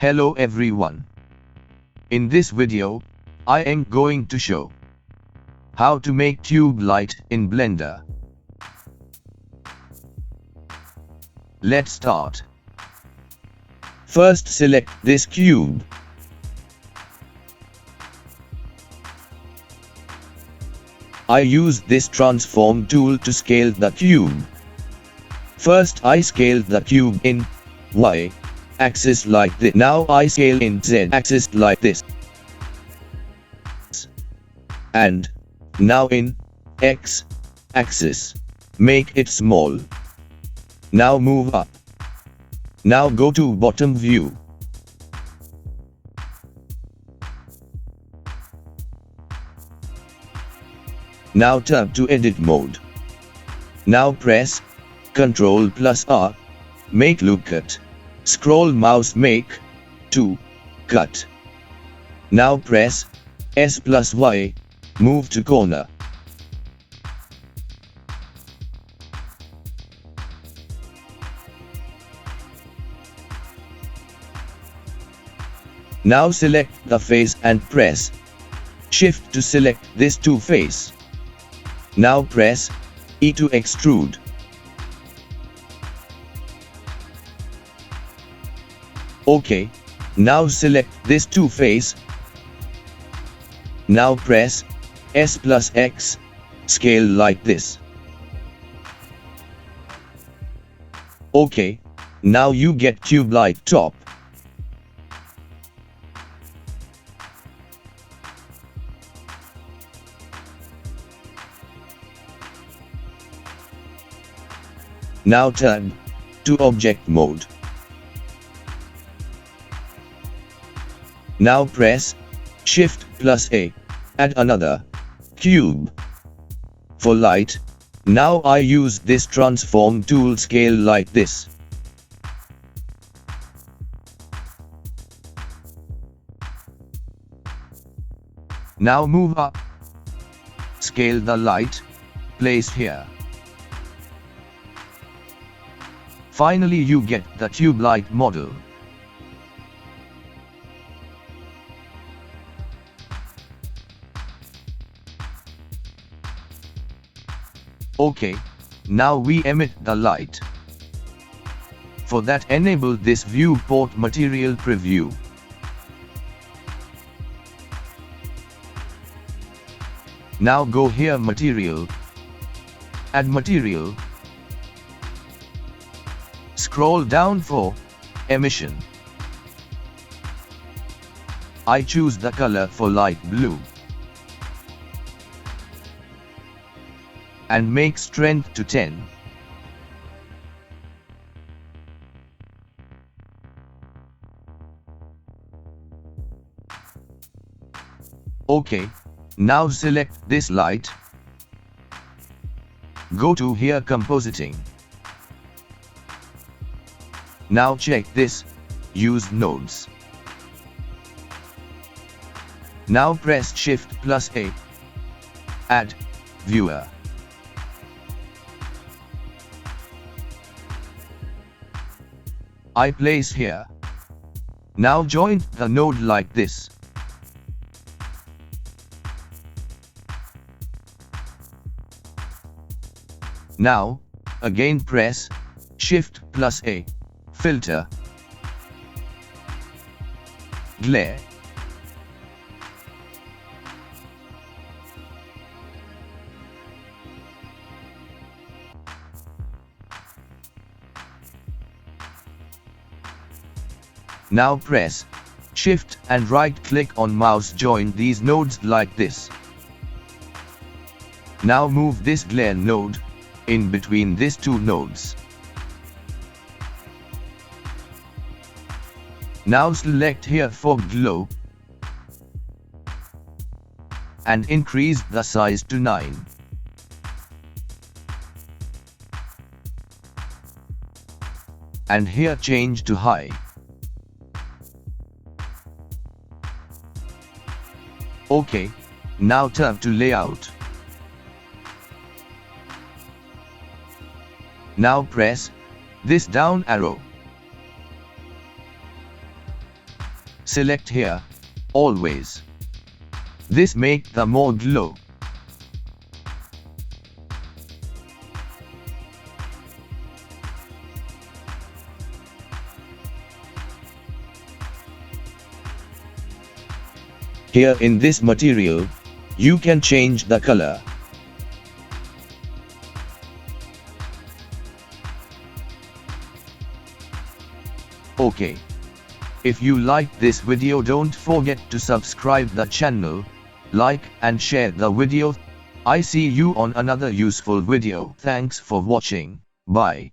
Hello everyone. In this video, I am going to show how to make tube light in Blender. Let's start. First select this cube. I use this transform tool to scale the cube. First I scale the cube in Y axis like this. Now I scale in Z axis like this. And now in X axis. Make it small. Now move up. Now go to bottom view. Now tab to edit mode. Now press Ctrl plus R. Make loop cut. Scroll mouse make to cut. Now press S plus Y. Move to corner. Now select the face and press Shift to select this two face. Now press E to extrude. OK. Now select this two face. Now press S plus X. Scale like this. OK. Now you get tube light top. Now turn to object mode. Now press Shift plus A. Add another cube. For light, now I use this transform tool scale like this. Now move up. Scale the light. Place here. Finally you get the tube light model. OK. Now we emit the light. For that enable this viewport material preview. Now go here material. Add material. Scroll down for emission. I choose the color for light blue. And make strength to 10. OK. Now select this light. Go to here compositing. Now check this, use nodes. Now press Shift plus A. Add viewer. I place here. Now join the node like this. Now, again press Shift plus A. Filter. Glare. Now press Shift and right click on mouse, join these nodes like this. Now move this glare node in between these two nodes. Now select here fog glow and increase the size to 9. And here change to high. OK. Now turn to layout. Now press this down arrow. Select here, always. This make the more glow. Here in this material, you can change the color. Okay. If you like this video, don't forget to subscribe the channel, like and share the video. I see you on another useful video. Thanks for watching. Bye.